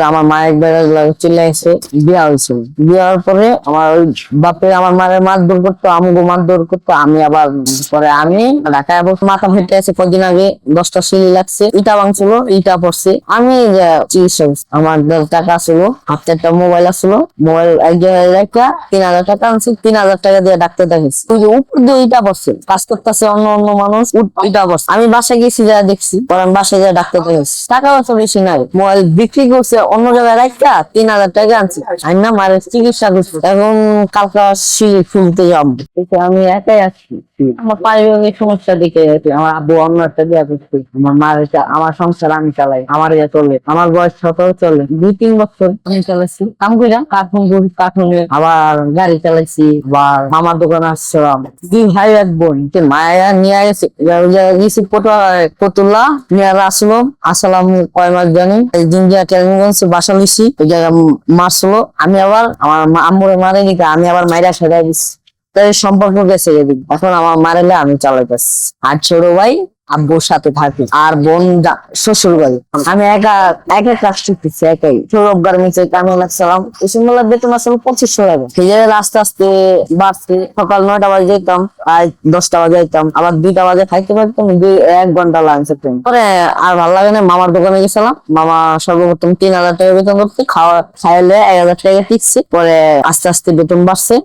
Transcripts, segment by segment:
আমার মায়ের বেড়া চলে আসে, বিয়া হয়েছে। বিয়ার পরে আমার ওই বাপে আমার মায়ের মারধর করতো, আমগো মারধর করতো। আমি আবার পরে আমি ঢাকায় মাথা ফেটে আছে কদিন আগে, 10টা সিলি লাগছে, ইটা ভাঙছিল, ইটা পড়ছে। আমি চিকিৎসা আমার টাকা ছিল, হাতে একটা মোবাইল আসলো, মোবাইল এক জায়গায় রেখা 3,000 টাকা আনছি, 3,000 টাকা দিয়ে ডাক্তার দেখাইছি। ওই যে উপর দিয়ে ইটা পড়ছে, কাজ করতেছে অন্য অন্য মানুষ, ইটা পড়ছে। আমি বাসায় গেছি, যা দেখছি, পরে আমি বাসায় যা ডাক্তার দেখাইছি। টাকা তো বেশি নাই, মোবাইল বিক্রি করছে অন্য জায়গায় রাখা 3,000 টাকা আনছি। আমি না মায়ের চিকিৎসা করছি, এখন কালকা সিঁড়ি খুলতে যাবো। আমি একাই আসছি, আমার পারিবারিক সমস্যা দেখে আমার আব্বু অন্য একটা বিয়া করছে, আমার মার আমার সংসার আমি চালাই, আমার ইয়ে চলে, আমার বয়স 17 চলে, 2-3 বছর আমি চালাইছি কাম কইরা, কার্টুন করি, কার্টুনে আবার গাড়ি চালাইছি, আবার মামার দোকানে আসছিলাম। 2 ভাই 1 বোন, মায়া নিয়ে গেছে গেছি পটুলা নিয়ে আসলো, আসলাম কয় মাস জানি, একদিন যা টেলিগঞ্জ বাসা লইছি, ওই জায়গায় মারছিল। আমি আবার আমার আম্মুরে মারে নিতে, আমি আবার মাইরা সেটাই দিচ্ছি, তাই সম্পর্ক গেছে এদিক। এখন আমার মারেলে আমি চালাইতেছি। আর ছোট ভাই আব্বুর সাথে থাকি, আর বোন শ্বশুর বাড়ি। আমি একা একা কাজ করতেছি, একাই। সৌরভ গার্মেন্টসে কামে লাগছিলাম, এই সময় বেতন আসলে 2500 টাকা। সেই জায়গায় আস্তে আস্তে বাড়ছে, সকাল 9টা বাজে যেতাম, আর 10টা বাজে যেতাম, আবার 2টা বাজে খাইতে পারতাম, 1 ঘন্টা লাঞ্চ করতাম। পরে আর ভালো লাগে না, মামার দোকানে গেছিলাম। মামা সর্বপ্রথম 3,000 টাকা বেতন করতে, খাইলে 1,000 টাকা টিকছে। পরে আস্তে আস্তে বেতন বাড়ছে।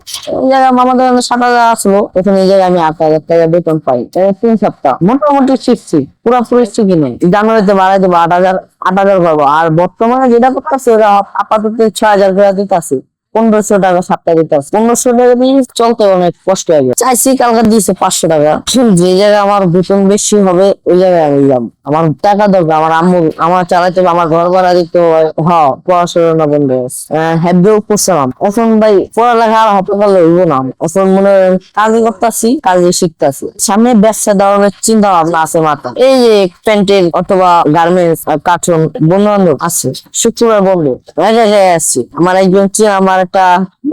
এই জায়গায় মামার দোকানে 7,000 আসলো, এখন এই জায়গায় আমি 8,000 টাকা বেতন পাই। 3 সপ্তাহ মোটামুটি শিখছি, পুরোপুরি শিখি নেই। জানুয়ারিতে বাড়াই দেবো 8,000 পাবো। আর বর্তমানে যেটা করতেছে ওরা আপাতত 6,000 করে দিতেছে, 1,500 টাকা সপ্তাহে দিতে আছে। 1,500 টাকা দিয়ে চলতে অনেক কষ্ট হয়ে যায়। চাইছি কালকে দিয়েছে 500 টাকা। যে জায়গায় আমার বেতন বেশি হবে ওই জায়গায় আমি যাব। আমার টাকা দরকার, আমার আম্মু আমার চালাইতে হবে, আমার ঘর ভাড়া দিতে হয়। হ্যাঁ, পড়াশোনা বন্ধ আছে, হ্যাঁ করছিলাম। এখন ভাই পড়ালেখা আর হাতে পারলে হইব না। এখন মনে হয় কাজই করতেছি, কাজই শিখতেছি। সামনে ব্যবসা ধরনের চিন্তা ভাবনা আছে মাথা। এই যে প্যান্টের অথবা গার্মেন্টস, কার্টুন, বন্ধু বান্ধব আছে, শুক্রবার বন্ধু আসছি। আমার একজন আমার একটা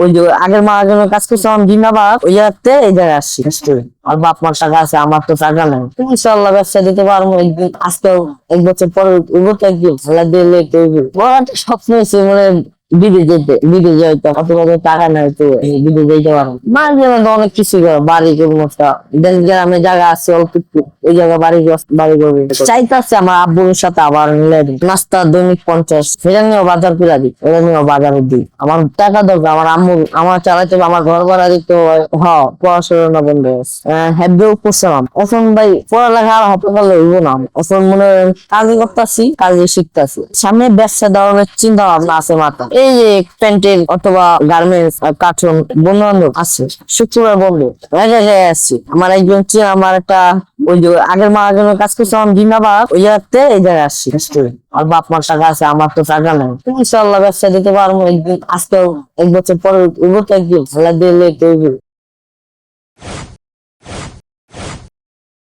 ওই যে আগের মার কাজ করছিলাম জিন্দাবাদ, ওই জায়গাতে এই জায়গায় আসছি। আর বাপ মার টাকা আছে, আমার তো টাকা নেই। ইনশাল্লাহ ব্যবসা দিতে পারবো একদিন। আজকেও 1 বছর পরে একদিন খেলা দিলে বড় একটা স্বপ্ন হয়েছে, মানে বিদেশ যাইতাম, অত টাকা নাই তো বিদেশ যাইতে পারবো। মাঝে মাঝে অনেক কিছু বাড়ি করবো, একটা দেশ গ্রামে জায়গা আছে অল্প একটু, ওই জায়গায় বাড়ি করবে চাইতেছে। আমার আব্বুর সাথে আবার মিলে দিই, নাস্তা দৈনিক 50, সেটা নিয়েও বাজার করে দিই, এটা নিয়েও বাজারে দিই। আমার টাকা দরকার, আমার আম্মু আমার চালাইতে হবে, আমার ঘর ভাড়া দিতে হয়। হ্যাঁ, পড়াশোনা বন্ধ আছে, হ্যাঁ করছিলাম। এখন ভাই পড়ালেখা আর হাতে পারলে হইব না। এখন মনে হয় কাজই করতেছি, কাজই শিখতেছি। সামনে ব্যবসা ধরনের চিন্তা ভাবনা আছে মাথা। এই যে প্যান্টের অথবা গার্মেন্টস, কার্টুন, বন্ধু বান্ধব আছে, শুক্রবার বন্ধু আসছি। আমার একজন আমার একটা ওই যে আগের মার কাজ করছিলাম জিন্দাবাদ, ওই জায়গাতে এই জায়গায় আসছি। আর বাপ মার টাকা আছে, আমার তো টাকা নেই। ইনশাল্লাহ ব্যবসা দিতে পারবো একদিন। আজকেও 1 বছর পরে একদিন খেলা দিলে